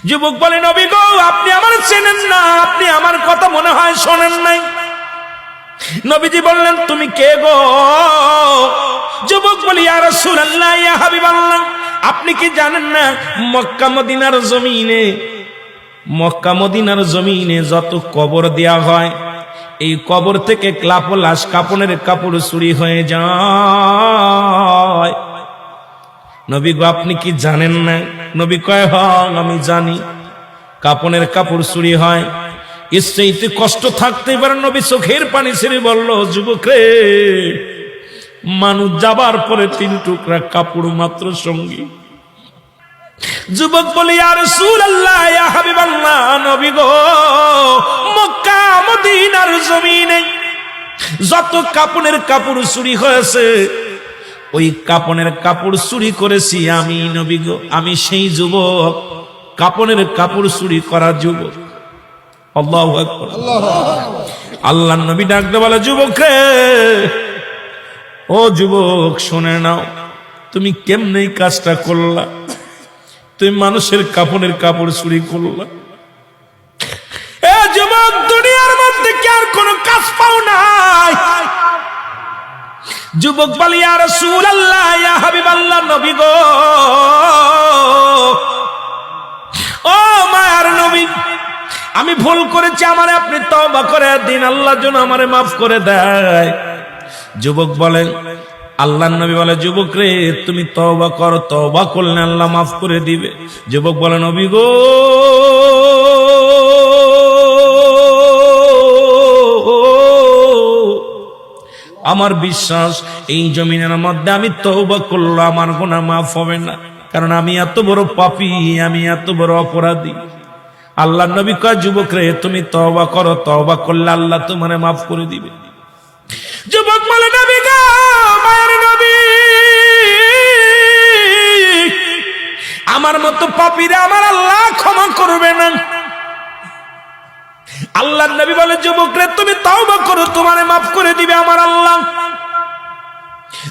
যুবক বলে, নবী গো, আপনি আমার চেনেন না, আপনি আমার কথা মনে হয় শোনেন নাই। নবীজি বললেন, তুমি কে গো? যুবক বলি, ইয়া রাসূলুল্লাহ, ইয়া হাবিবাল্লাহ, আপনি কি জানেন না মক্কা মদিনার জমিনে যত কবর দেয়া হয়, এই কবর থেকে লাশ কাপনের কাপড় চুরি হয়ে যায়। নবী গো, আপনি কি জানেন না? নবী কয়, হ্যাঁ আমি জানি, কাপনের কাপড় চুরি হয়। ইচ্ছাইতে কষ্ট থাকতে পারে। নবী চোখের পানি ছেড়ে বলল, যুবক রে, মানুষ যাবার পরে 3 টুকরা কাপড় মাত্র সঙ্গী। যুবক বলি, ইয়া রাসূলুল্লাহ, ইয়া হাবিবাল্লাহ, নবী গো, মক্কা মদিনার জমিনে যত কাপনের কাপড় চুরি হয়েছে, ওই কাপনের কাপড় চুরি করেছি আমি। নবী গো, আমি সেই যুবক, কাপনের কাপড় চুরি করা যুবক। আল্লাহু আকবার। আল্লাহর নবী ডাকতে বলে, যুবক রে, ও যুবক, শুনে নাও, তুমি কেমনে এই কাজটা করলা? তুমি মানুষের কাপনের কাপড় চুরি করলা। এ যুবক, দুনিয়ার মধ্যে কি আর কোনো কাজ পাও নাই? যুবক বলে, ইয়া রাসূলুল্লাহ, ইয়া হাবিবাল্লাহ, নবী গো, ও মায়ার নবী, আমি ভুল করেছি, আমারে আপনি তওবা করে দিন, আল্লাহ যেন আমারে মাফ করে দেয়। যুবক বলে, আল্লাহর নবী বলে, যুবক রে, তুমি তওবা করো, তওবা করলে আল্লাহ মাফ করে দিবে। যুবক বলে, নবী গো, আমার বিশ্বাস এই জমিনের মধ্যে আমি তওবা করলে আমার গুনাহ মাফ হবে না, কারণ আমি এত বড় পাপী, আমি এত বড় অপরাধী। আল্লাহর নবী কয়, যুবক রে, তুমি তওবা করো, তওবা করলে আল্লাহ তোমারে মাফ করে দিবে। যুবক বলে, নবী গো, মায়ের নবী, আমার মতো পাপীরা আমার আল্লাহ ক্ষমা করবে না। আল্লাহর নবী বলে, যুবক রে, তুমি তওবা করো, তোমারে মাফ করে দিবে আমার আল্লাহ।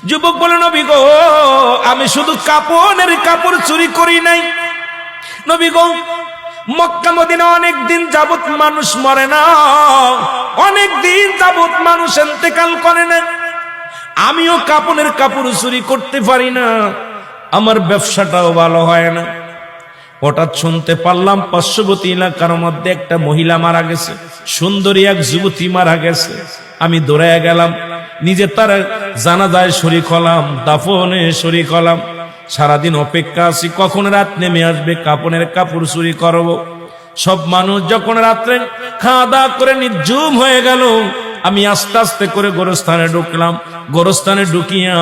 যুবক বলে, নবী গো, আমি শুধু কাপনের কাপড় চুরি করি নাই। নবী গো, মক্কা মদিনা অনেক দিন যাবত মানুষ মরে না, অনেক দিন যাবত মানুষ ইন্তেকাল করে না, আমিও কাপনের কাপড় চুরি করতে পারি না, আমার ব্যবসাটাও ভালো হয় না। হঠাৎ শুনতে পারলাম পার্শ্ববর্তী এলাকার মধ্যে একটা মহিলা মারা গেছে, সুন্দরী এক যুবতী মারা গেছে। আমি দৌড়ায় গেলাম, নিজে তার জানাজায় শরীক হলাম, দাফনে শরীক হলাম। সারাদিন অপেক্ষা আছি কখন রাত নেমে আসবে, কাপনের কাপড় চুরি করব। সব মানুষ যখন রাত্রে খাওয়া দাওয়া করে নির্জুম হয়ে গেল, আমি আস্তে আস্তে করে গোরস্থানে ঢুকলাম। গোরস্থানে ঢুকিয়া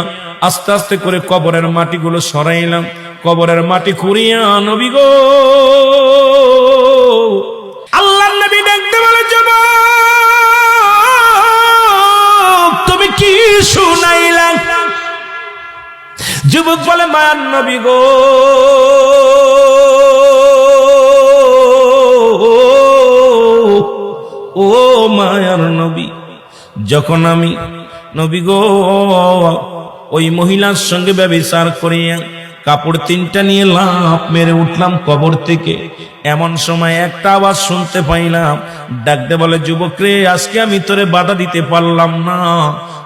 আস্তে আস্তে করে কবরের মাটিগুলো সরাইলাম। কবরের মাটি খুঁড়িয়া, নবী গো, আল্লাহর নবী দেখতে বলে, যুবক, তুমি কি শুনাইলা? যুবক বলে, মায়ার নবী গো, ও মায়ার নবী, যখন আমি নবী গো ওই মহিলার সঙ্গে ব্যভিচার করিয়া কাপড় 3টা নিয়ে লাফ মেরে উঠলাম কবর থেকে, এমন সময় একটা আওয়াজ শুনতে পাইলাম, ডাকতে বলে, যুবক রে, আজকে আমি তোরে বাধা দিতে পারলাম না,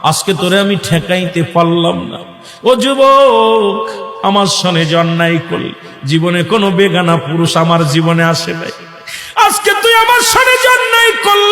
আজকে তোরে আমি ঠেকাইতে পারলাম না। ও যুবক, আমার সনে অন্যায় করলি, জীবনে কোনো বেগানা পুরুষ আমার জীবনে আসে নাই, আজকে তুই আমার সনে অন্যায় করলি,